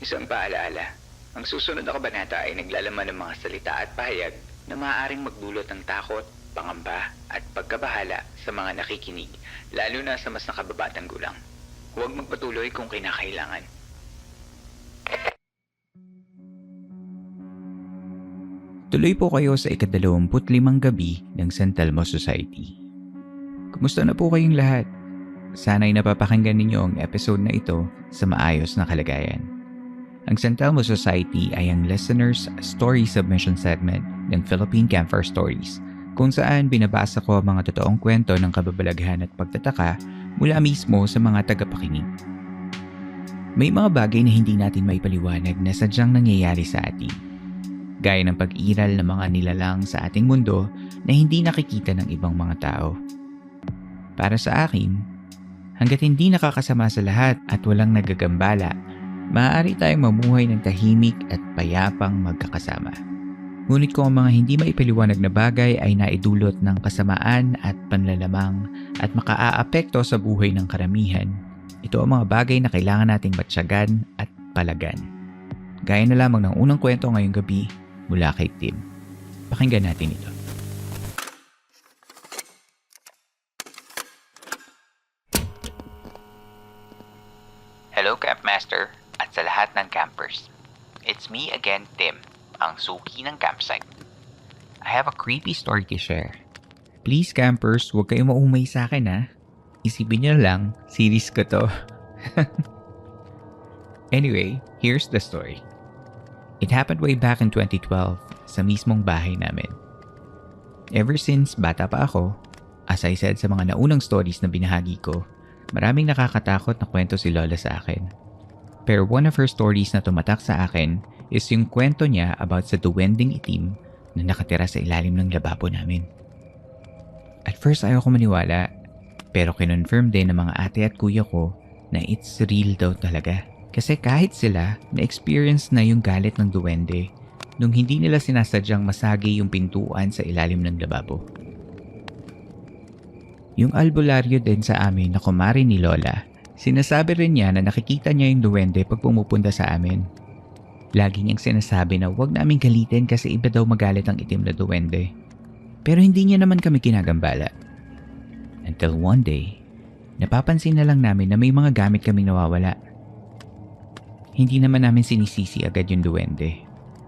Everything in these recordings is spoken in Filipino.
Isang paalaala, ang susunod na kabanata ay naglalaman ng mga salita at pahayag na maaaring magdulot ng takot, pangamba at pagkabahala sa mga nakikinig, lalo na sa mas nakababatang gulang. Huwag magpatuloy kung kinakailangan. Tuloy po kayo sa ika-25 gabi ng San Telmo Society. Kumusta na po kayong lahat? Sana'y napapakinggan ninyo ang episode na ito sa maayos na kalagayan. Ang San Telmo Society ay ang listeners' story submission segment ng Philippine Campfire Stories, kung saan binabasa ko ang mga totoong kwento ng kababalaghan at pagtataka mula mismo sa mga tagapakinig. May mga bagay na hindi natin maipaliwanag na sadyang nangyayari sa atin. Gaya ng pag-iral ng mga nilalang sa ating mundo na hindi nakikita ng ibang mga tao. Para sa akin, hanggat hindi nakakasama sa lahat at walang nagagambala, maaari tayong mamuhay ng tahimik at payapang magkakasama. Ngunit kung ang mga hindi maipaliwanag na bagay ay naidulot ng kasamaan at panlalamang at makaaapekto sa buhay ng karamihan, ito ang mga bagay na kailangan nating matyagan at palagan. Gaya na lamang ng unang kwento ngayong gabi mula kay Tim. Pakinggan natin ito. Hello Campmaster at sa lahat ng campers. It's me again, Tim, ang suki ng campsite. I have a creepy story to share. Please campers, huwag kayong maumay sa akin ha. Isipin nyo lang, series ko to. Anyway, here's the story. It happened way back in 2012 sa mismong bahay namin. Ever since bata pa ako, as I said sa mga naunang stories na binahagi ko, maraming nakakatakot na kwento si Lola sa akin. Pero one of her stories na tumatak sa akin is yung kwento niya about sa duwending itim na nakatira sa ilalim ng lababo namin. At first ayaw ko maniwala, pero kinonfirm din ng mga ate at kuya ko na it's real daw talaga. Kasi kahit sila, na-experience na yung galit ng duwende nung hindi nila sinasadyang masagi yung pintuan sa ilalim ng lababo. Yung albularyo din sa amin na kumari ni Lola, sinasabi rin niya na nakikita niya yung duwende pag pumupunta sa amin. Lagi niyang sinasabi na huwag namin galitin kasi iba daw magalit ang itim na duwende. Pero hindi niya naman kami kinagambala. Until one day, napapansin na lang namin na may mga gamit kaming nawawala. Hindi naman namin sinisisi agad yung duwende.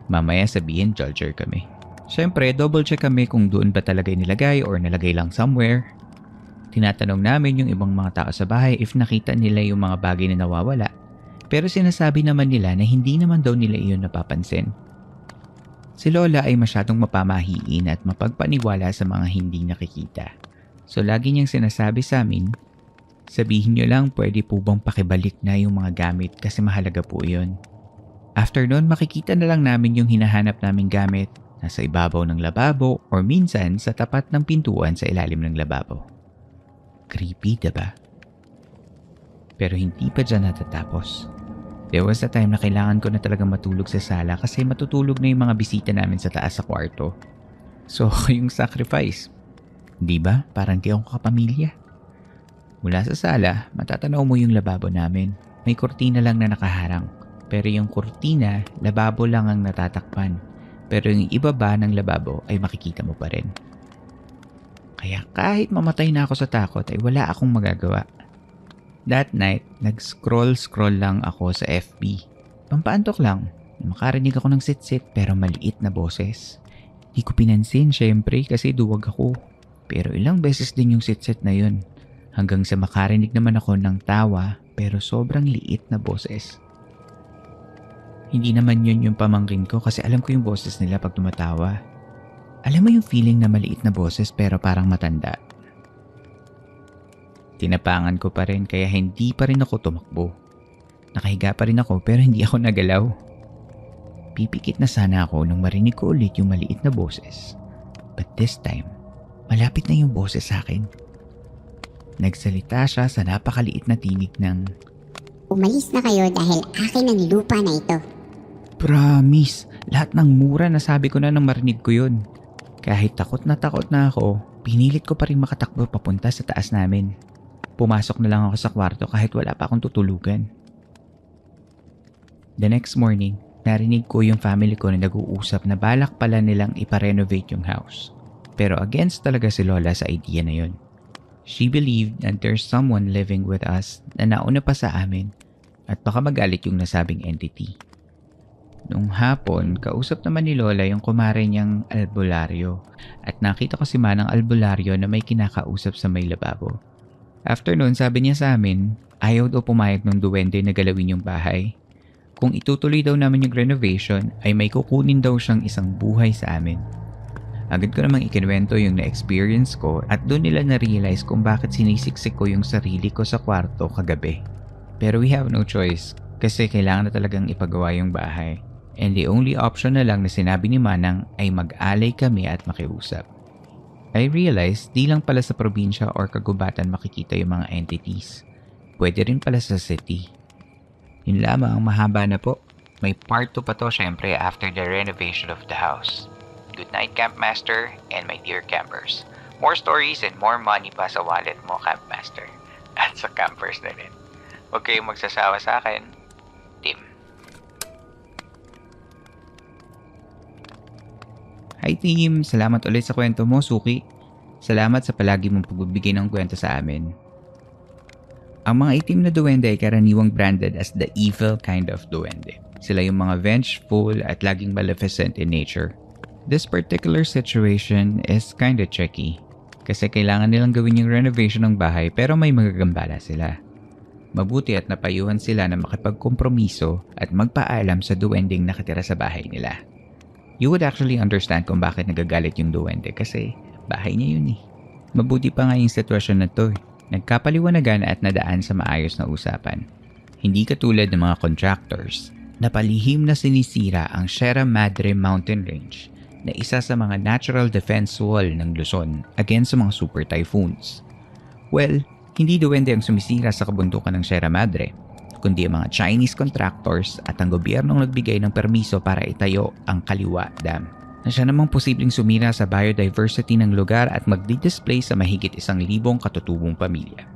Mamaya sabihin judger kami. Siyempre, double check kami kung doon ba talaga nilagay or nalagay lang somewhere. Tinatanong namin yung ibang mga tao sa bahay if nakita nila yung mga bagay na nawawala. Pero sinasabi naman nila na hindi naman daw nila iyon napapansin. Si Lola ay masyadong mapamahiin at mapagpaniwala sa mga hindi nakikita. So lagi niyang sinasabi sa amin, sabihin niyo lang pwede po bang pakibalik na yung mga gamit kasi mahalaga po yun. After nun, makikita na lang namin yung hinahanap naming gamit nasa ibabaw ng lababo or minsan sa tapat ng pintuan sa ilalim ng lababo. Creepy, diba? Pero hindi pa dyan natatapos. There was a time na kailangan ko na talaga matulog sa sala kasi matutulog na yung mga bisita namin sa taas sa kwarto. So, yung sacrifice. Di ba? Parang di ako kapamilya. Mula sa sala, matatanaw mo yung lababo namin. May kurtina lang na nakaharang. Pero yung kurtina, lababo lang ang natatakpan. Pero yung ibaba ng lababo ay makikita mo pa rin. Kaya kahit mamatay na ako sa takot ay wala akong magagawa. That night, nag-scroll lang ako sa FB. Pampaantok lang. Makarinig ako ng sit-sit pero maliit na boses. Di ko pinansin syempre kasi duwag ako. Pero ilang beses din yung sit-sit na yun. Hanggang sa makarinig naman ako ng tawa pero sobrang liit na boses. Hindi naman yun yung pamangkin ko kasi alam ko yung boses nila pag tumatawa. Alam mo yung feeling na maliit na boses pero parang matanda. Tinapangan ko pa rin kaya hindi pa rin ako tumakbo. Nakahiga pa rin ako pero hindi ako nagalaw. Pipikit na sana ako nung marinig ko ulit yung maliit na boses. But this time, malapit na yung boses sa akin. Nagsalita siya sa napakaliit na tinig ng, "Umalis na kayo dahil akin ang lupa na ito." "Promise, lahat ng mura na sabi ko na nang marinig ko yun." Kahit takot na ako, pinilit ko pa rin makatakbo papunta sa taas namin. Pumasok na lang ako sa kwarto kahit wala pa akong tutulugan. The next morning, narinig ko yung family ko na nag-uusap na balak pala nilang iparenovate yung house. Pero against talaga si Lola sa idea na yun. She believed that there's someone living with us na nauna pa sa amin at baka magalit yung nasabing entity. Nung hapon, kausap naman ni Lola yung kumare niyang albularyo at nakita ko si Manang albularyo na may kinakausap sa may lababo. After nun, sabi niya sa amin, ayaw daw pumayag ng duwende na galawin yung bahay. Kung itutuloy daw namin yung renovation, ay may kukunin daw siyang isang buhay sa amin. Agad ko namang ikinuwento yung na-experience ko at doon nila na-realize kung bakit sinisiksik ko yung sarili ko sa kwarto kagabi. Pero we have no choice kasi kailangan na talagang ipagawa yung bahay. And the only option na lang na sinabi ni Manang ay mag-alay kami at makiusap. I realized di lang pala sa probinsya or kagubatan makikita yung mga entities. Pwede rin pala sa city. Yun lamang, mahaba na po. May part 2 pa to syempre after the renovation of the house. Good night, Campmaster, and my dear campers. More stories and more money pa sa wallet mo, Campmaster. At sa campers na rin. Huwag kayong magsasawa sa akin, Tim. Hi, Tim. Salamat ulit sa kwento mo, Suki. Salamat sa palagi mong pagbibigay ng kwento sa amin. Ang mga itim na duwende ay karaniwang branded as the evil kind of duwende. Sila yung mga vengeful at laging maleficent in nature. This particular situation is kinda tricky kasi kailangan nilang gawin yung renovation ng bahay pero may magagambala sila. Mabuti at napayuhan sila na makipagkompromiso at magpaalam sa duwending nakatira sa bahay nila. You would actually understand kung bakit nagagalit yung duwende kasi bahay niya yun eh. Mabuti pa nga yung sitwasyon na to. Nagkapaliwanagan at nadaan sa maayos na usapan. Hindi katulad ng mga contractors na palihim na sinisira ang Sierra Madre Mountain Range na isa sa mga natural defense wall ng Luzon against sa mga super typhoons. Well, hindi duwende ang sumisira sa kabundukan ng Sierra Madre, kundi ang mga Chinese contractors at ang gobyernong nagbigay ng permiso para itayo ang Kaliwa Dam, na siya namang posibleng sumira sa biodiversity ng lugar at magdi-display sa mahigit 1,000 katutubong pamilya.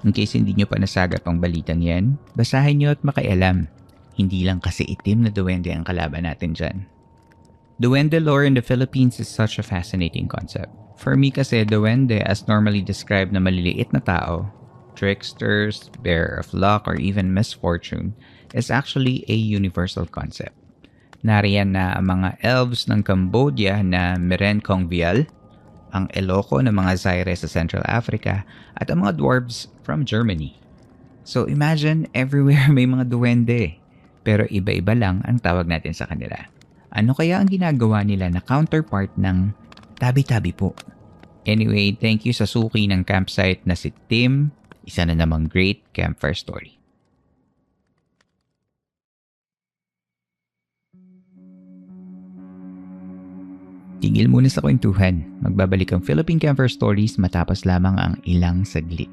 In case hindi nyo pa nasagap ang balitan yan, basahin nyo at makialam. Hindi lang kasi itim na duwende ang kalaban natin dyan. Duwende lore in the Philippines is such a fascinating concept. For me kasi, duwende as normally described na maliliit na tao, tricksters, bearer of luck, or even misfortune, is actually a universal concept. Nariyan na ang mga elves ng Cambodia na Meren Kongvial, ang Eloko ng mga Zaire sa Central Africa, at ang mga dwarves from Germany. So imagine everywhere may mga duwende, pero iba-iba lang ang tawag natin sa kanila. Ano kaya ang ginagawa nila na counterpart ng tabi-tabi po? Anyway, thank you sa suki ng campsite na si Tim, isa na namang great campfire story. Tigil muna sa kwentuhan. Magbabalik ang Philippine Campfire Stories matapos lamang ang ilang saglit.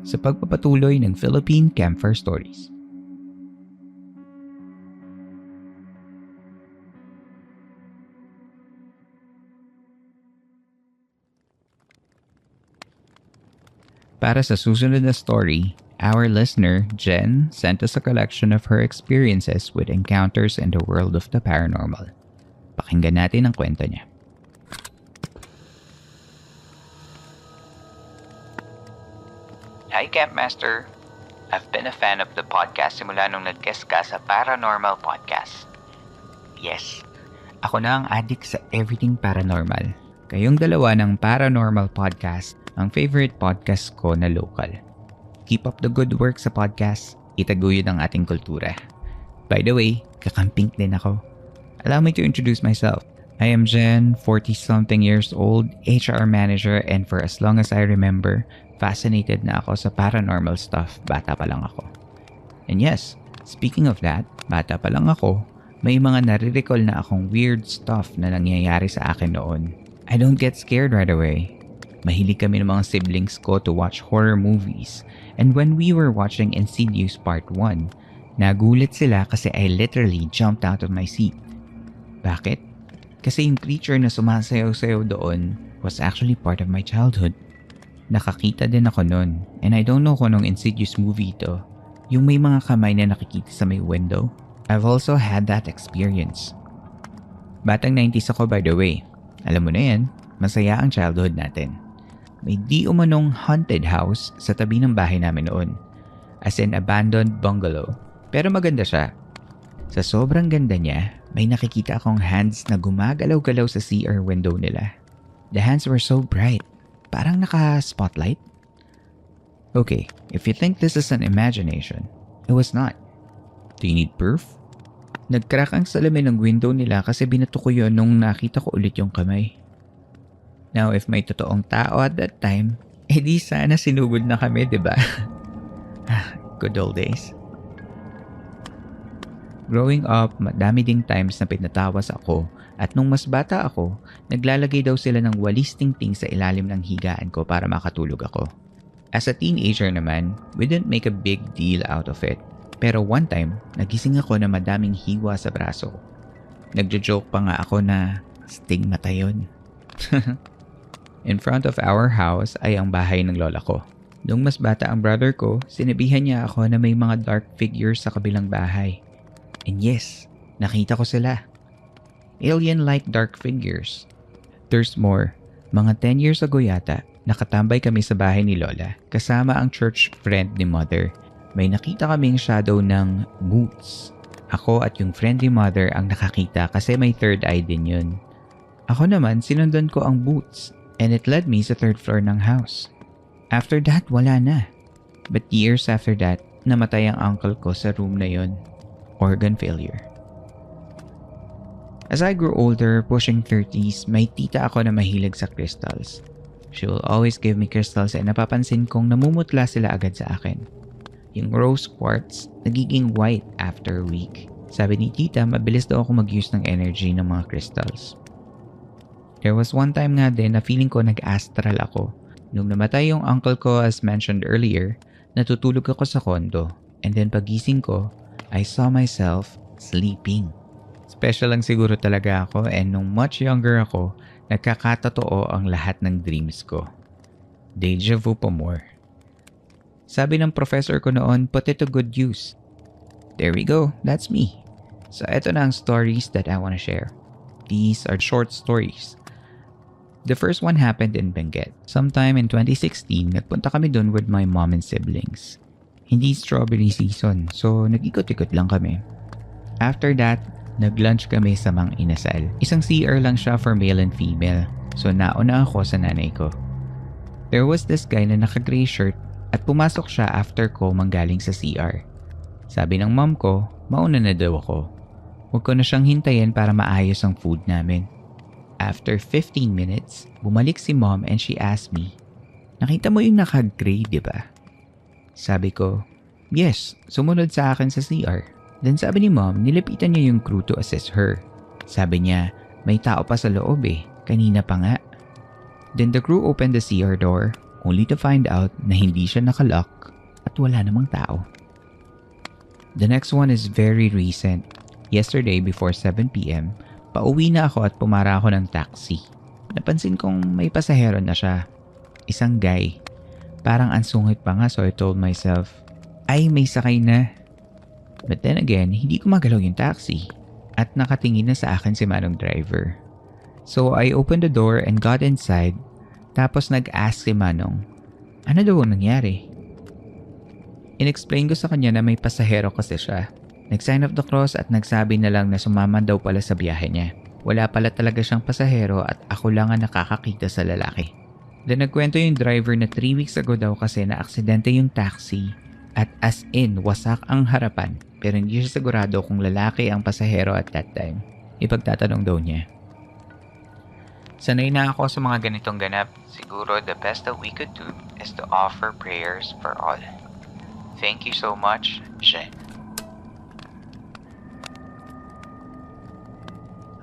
Sa pagpapatuloy ng Philippine Campfire Stories. Para sa susunod na story, our listener, Jen, sent us a collection of her experiences with encounters in the world of the paranormal. Pakinggan natin ang kwento niya. Hi, Campmaster. I've been a fan of the podcast simula nung nag-guest ka sa Paranormal Podcast. Yes, ako na ang addict sa everything paranormal. Kayong dalawa ng Paranormal Podcast ang favorite podcast ko na local. Keep up the good work sa podcast. Itaguyod ang ating kultura. By the way, kakamping din ako. Allow me to introduce myself. I am Jen, 40-something years old, HR manager, and for as long as I remember, fascinated na ako sa paranormal stuff. Bata pa lang ako. And yes, speaking of that, bata pa lang ako, may mga nare-recall na akong weird stuff na nangyayari sa akin noon. I don't get scared right away. Mahilig kami ng mga siblings ko to watch horror movies. And when we were watching Insidious Part 1, nagulat sila kasi I literally jumped out of my seat. Bakit? Kasi yung creature na sumasayaw-sayaw doon, was actually part of my childhood. Nakakita din ako nun, and I don't know kung anong Insidious movie ito. Yung may mga kamay na nakikita sa may window. I've also had that experience. Batang 90s ako, by the way. Alam mo na yan, masaya ang childhood natin. May di umanong haunted house sa tabi ng bahay namin noon. As in abandoned bungalow. Pero maganda siya. Sa sobrang ganda niya, may nakikita akong hands na gumagalaw-galaw sa CR window nila. The hands were so bright. Parang naka-spotlight. Okay, if you think this is an imagination, it was not. Do you need proof? Nag-crack ang salamin ng window nila kasi binato ko yun nung nakita ko ulit yung kamay. Now, if may totoong tao at that time, edi sana sinugod na kami, diba? Good old days. Growing up, madami ding times na pinatawas ako at nung mas bata ako, naglalagay daw sila ng walis tingting sa ilalim ng higaan ko para makatulog ako. As a teenager naman, we didn't make a big deal out of it. Pero one time, nagising ako na madaming hiwa sa braso. Nagjo-joke pa nga ako na stigmata yun. In front of our house ay ang bahay ng lola ko. Nung mas bata ang brother ko, sinabihan niya ako na may mga dark figures sa kabilang bahay. And yes, nakita ko sila. Alien-like dark figures. There's more. Mga 10 years ago yata, nakatambay kami sa bahay ni Lola kasama ang church friend ni Mother. May nakita kaming shadow ng boots. Ako at yung friend ni Mother ang nakakita kasi may third eye din yun. Ako naman, sinundan ko ang boots and it led me sa third floor ng house. After that, wala na. But years after that, namatay ang uncle ko sa room na yun. Organ failure. As I grew older, pushing 30s, may tita ako na mahilig sa crystals. She will always give me crystals and napapansin kong namumutla sila agad sa akin. Yung rose quartz, nagiging white after a week. Sabi ni tita, mabilis daw ako mag-use ng energy ng mga crystals. There was one time nga din na feeling ko nag-astral ako. Nung namatay yung uncle ko as mentioned earlier, natutulog ako sa kondo. And then pagising ko, I saw myself sleeping. Special lang siguro talaga ako and nung much younger ako, nagkakatotoo ang lahat ng dreams ko. Deja vu pa more. Sabi ng professor ko noon, put it to good use. There we go, that's me. So eto na ang stories that I want to share. These are short stories. The first one happened in Benguet. Sometime in 2016, nagpunta kami dun with my mom and siblings. Hindi strawberry season, so nag-ikot-ikot lang kami. After that, nag-lunch kami sa Mang Inasal. Isang CR lang siya for male and female, so nauna ako sa nanay ko. There was this guy na naka-gray shirt at pumasok siya after ko manggaling sa CR. Sabi ng mom ko, mauna na daw ako. Huwag ko na siyang hintayin para maayos ang food namin. After 15 minutes, bumalik si mom and she asked me, nakita mo yung naka-gray, di ba? Sabi ko, yes, sumunod sa akin sa CR. Then sabi ni mom, nilapitan niya yung crew to assist her. Sabi niya, may tao pa sa loob kanina pa nga. Then the crew opened the CR door, only to find out na hindi siya nakalock at wala namang tao. The next one is very recent. Yesterday before 7 p.m., pauwi na ako at pumara ako ng taxi. Napansin kong may pasahero na siya. Isang guy. Parang ansungit pa nga so I told myself, ay may sakay na. But then again, hindi gumagalaw yung taxi at nakatingin na sa akin si manong driver. So I opened the door and got inside tapos nag-ask si manong, ano daw ang nangyari? In-explain ko sa kanya na may pasahero kasi siya. Nag-sign of the cross at nagsabi na lang na sumama daw pala sa biyahe niya. Wala pala talaga siyang pasahero at ako lang ang nakakakita sa lalaki. Then nagkwento yung driver na 3 weeks ago daw kasi na-aksidente yung taxi at as in wasak ang harapan pero hindi siya sigurado kung lalaki ang pasahero at that time. Ipagtatanong daw niya. Sanay na ako sa mga ganitong ganap. Siguro the best that we could do is to offer prayers for all. Thank you so much, Jen.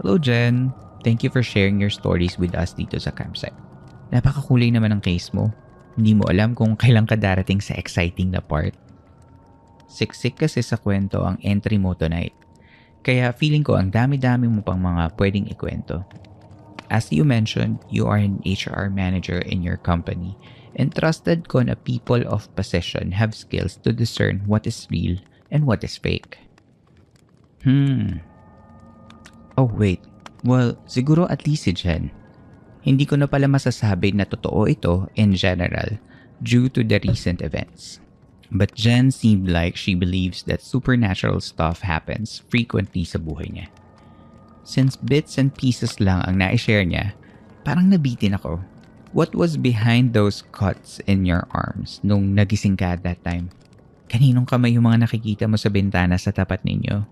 Hello Jen. Thank you for sharing your stories with us dito sa campsite. Napakakulay naman ang case mo. Hindi mo alam kung kailan ka darating sa exciting na part. Siksik kasi sa kwento ang entry mo tonight. Kaya feeling ko ang dami-dami mo pang mga pwedeng ikwento. As you mentioned, you are an HR manager in your company and trusted ko na people of position have skills to discern what is real and what is fake. Oh wait, well, siguro at least si Jen. Hindi ko na pala masasabi na totoo ito in general due to the recent events. But Jen seemed like she believes that supernatural stuff happens frequently sa buhay niya. Since bits and pieces lang ang na-share niya, parang nabitin ako. What was behind those cuts in your arms nung nagising ka at that time? Kaninong kamay yung mga nakikita mo sa bintana sa tapat ninyo?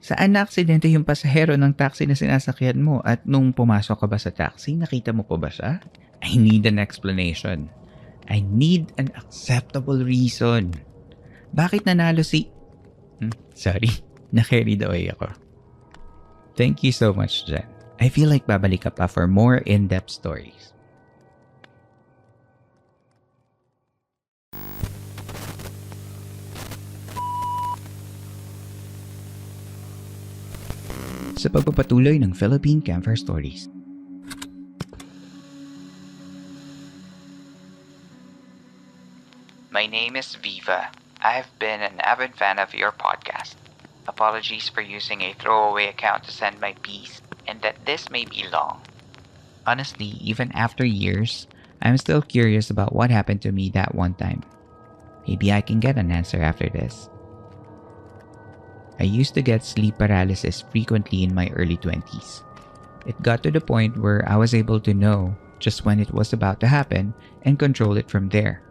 Saan na-aksidente yung pasahero ng taxi na sinasakyan mo at nung pumasok ka ba sa taxi, nakita mo pa ba siya? I need an explanation. I need an acceptable reason. Bakit nanalo si... Sorry, na-carried away ako. Thank you so much, Jen. I feel like babalik ka pa for more in-depth stories. Sa pagpapatuloy ng Philippine Campfire Stories. My name is Viva. I've been an avid fan of your podcast. Apologies for using a throwaway account to send my piece, and that this may be long. Honestly, even after years, I'm still curious about what happened to me that one time. Maybe I can get an answer after this. I used to get sleep paralysis frequently in my early 20s. It got to the point where I was able to know just when it was about to happen and control it from there.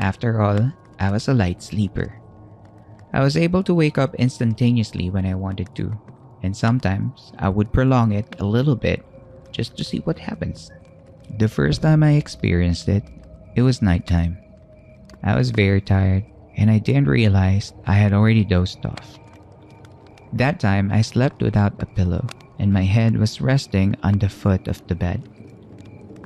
After all, I was a light sleeper. I was able to wake up instantaneously when I wanted to, and sometimes I would prolong it a little bit just to see what happens. The first time I experienced it, it was nighttime. I was very tired and I didn't realize I had already dozed off. That time, I slept without a pillow and my head was resting on the foot of the bed.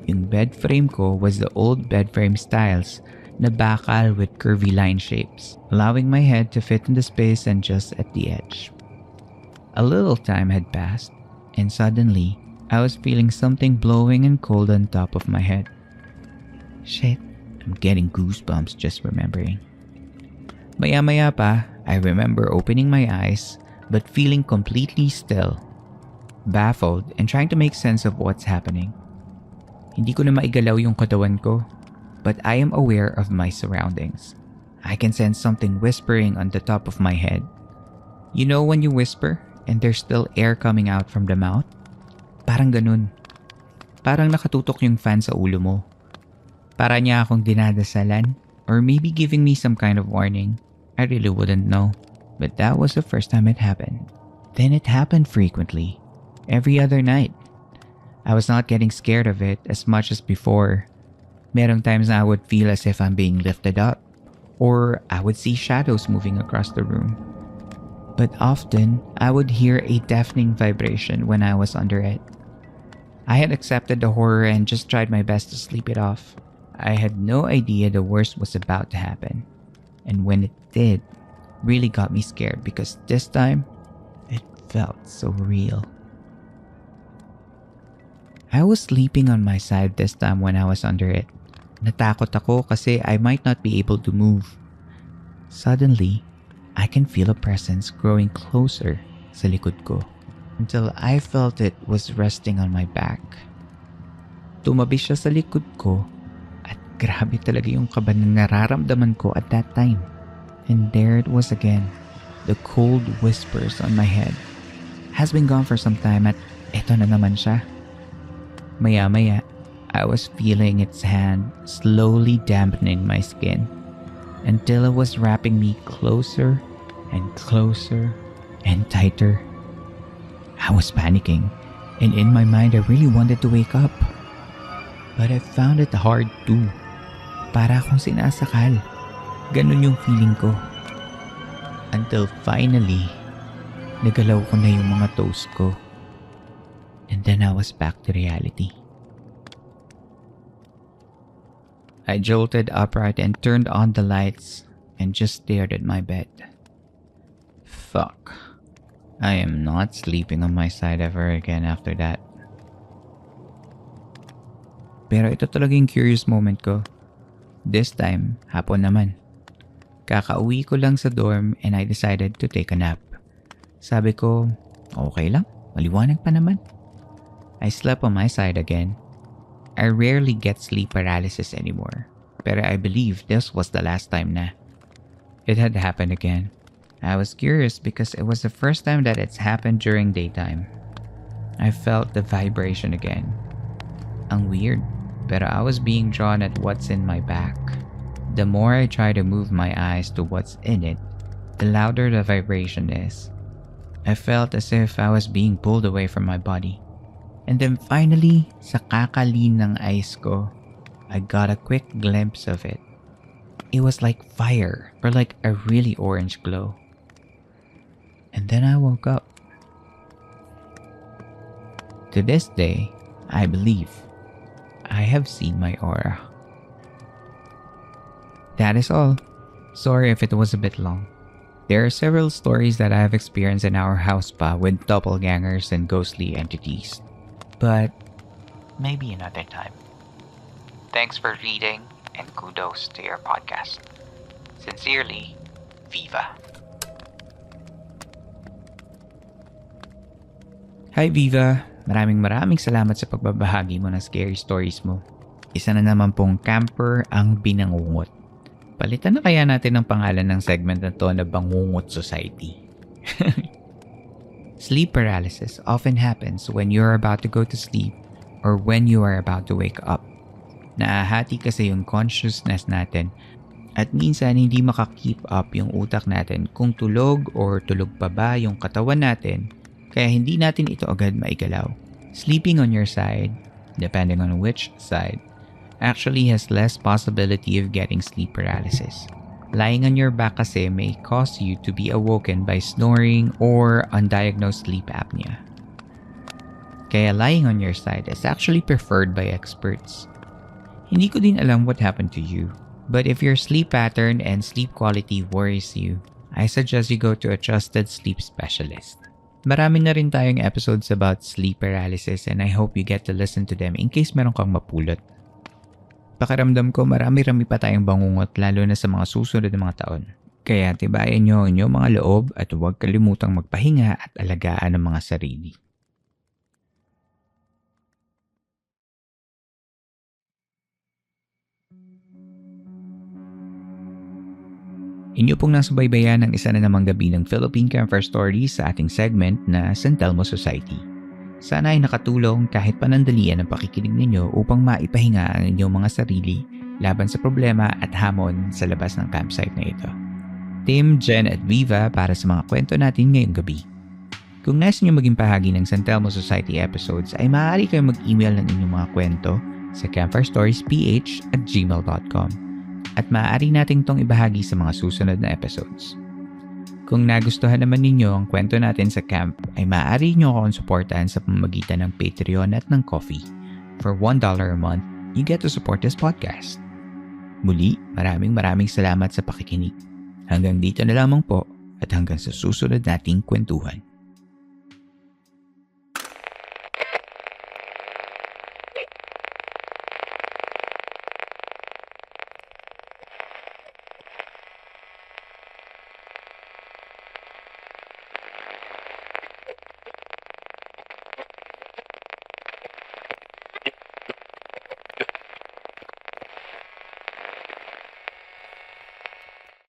Yung bed frame ko was the old bed frame styles na bakal with curvy line shapes, allowing my head to fit in the space and just at the edge. A little time had passed and suddenly, I was feeling something blowing and cold on top of my head. Shit, I'm getting goosebumps just remembering. Maya-maya pa, I remember opening my eyes but feeling completely still, baffled and trying to make sense of what's happening. Hindi ko na maigalaw yung katawan ko, but I am aware of my surroundings. I can sense something whispering on the top of my head. You know when you whisper and there's still air coming out from the mouth? Parang ganun. Parang nakatutok yung fan sa ulo mo. Para niya akong dinadasalan or maybe giving me some kind of warning. I really wouldn't know. But that was the first time it happened. Then it happened frequently. Every other night. I was not getting scared of it as much as before. Merong times I would feel as if I'm being lifted up. Or I would see shadows moving across the room. But often, I would hear a deafening vibration when I was under it. I had accepted the horror and just tried my best to sleep it off. I had no idea the worst was about to happen. And when it did, really got me scared because this time, it felt so real. I was sleeping on my side this time when I was under it. Natakot ako kasi I might not be able to move. Suddenly, I can feel a presence growing closer sa likod ko until I felt it was resting on my back. Tumabi siya sa likod ko at grabe talaga yung kaba na nararamdaman ko at that time. And there it was again, the cold whispers on my head. Has been gone for some time at eto na naman siya. Maya-maya, I was feeling its hand slowly dampening my skin until it was wrapping me closer and closer and tighter. I was panicking and in my mind I really wanted to wake up. But I found it hard to. Para akong sinasakal. Ganun yung feeling ko. Until finally, nagalaw ko na yung mga toes ko. And then I was back to reality. I jolted upright and turned on the lights and just stared at my bed. Fuck. I am not sleeping on my side ever again after that. Pero ito talaga yung curious moment ko. This time, hapon naman. Kakauwi ko lang sa dorm and I decided to take a nap. Sabi ko, okay lang, maliwanag pa naman. I slept on my side again. I rarely get sleep paralysis anymore, pero I believe this was the last time na. It had happened again. I was curious because it was the first time that it's happened during daytime. I felt the vibration again. Ang weird, pero I was being drawn at what's in my back. The more I try to move my eyes to what's in it, the louder the vibration is. I felt as if I was being pulled away from my body. And then finally, sa kakalin ng eyes ko, I got a quick glimpse of it. It was like fire or like a really orange glow. And then I woke up. To this day, I believe I have seen my aura. That is all. Sorry if it was a bit long. There are several stories that I have experienced in our house pa with doppelgangers and ghostly entities. But maybe another time. Thanks for reading and kudos to your podcast. Sincerely, Viva. Hi Viva! Maraming salamat sa pagbabahagi mo ng scary stories mo. Isa na naman pong camper ang binangungot. Palitan na kaya natin ang pangalan ng segment na to na Bangungot Society. Sleep paralysis often happens when you're about to go to sleep or when you are about to wake up. Naahati kasi yung consciousness natin at minsan hindi makakeep up yung utak natin kung tulog or tulog pa ba yung katawan natin kaya hindi natin ito agad maigalaw. Sleeping on your side, depending on which side, actually has less possibility of getting sleep paralysis. Lying on your back kasi may cause you to be awoken by snoring or undiagnosed sleep apnea. Kaya lying on your side is actually preferred by experts. Hindi ko din alam what happened to you, but if your sleep pattern and sleep quality worries you, I suggest you go to a trusted sleep specialist. Marami na rin tayong episodes about sleep paralysis and I hope you get to listen to them in case meron kang mapulot. Pakiramdam ko marami-rami pa tayong bangungot lalo na sa mga susunod na mga taon. Kaya tibayan nyo ang inyong mga loob at huwag kalimutang magpahinga at alagaan ang mga sarili. Inyo pong nasubaybayan ng isa na namang gabi ng Philippine Camper Stories sa ating segment na San Telmo Society. Sana ay nakatulong kahit panandalian ang pakikinig ninyo upang maipahinga ang inyong mga sarili laban sa problema at hamon sa labas ng campsite na ito. Tim, Jen at Viva para sa mga kwento natin ngayong gabi. Kung nais niyo maging bahagi ng San Telmo Society episodes ay maaari kayong mag-email ng inyong mga kwento sa campfirestoriesph@gmail.com at maaari nating tong ibahagi sa mga susunod na episodes. Kung nagustuhan naman ninyo ang kwento natin sa camp, ay maaari nyo akong suportahan sa pamamagitan ng Patreon at ng Coffee. For $1 a month, you get to support this podcast. Muli, maraming salamat sa pakikinig. Hanggang dito na lamang po at hanggang sa susunod nating kwentuhan.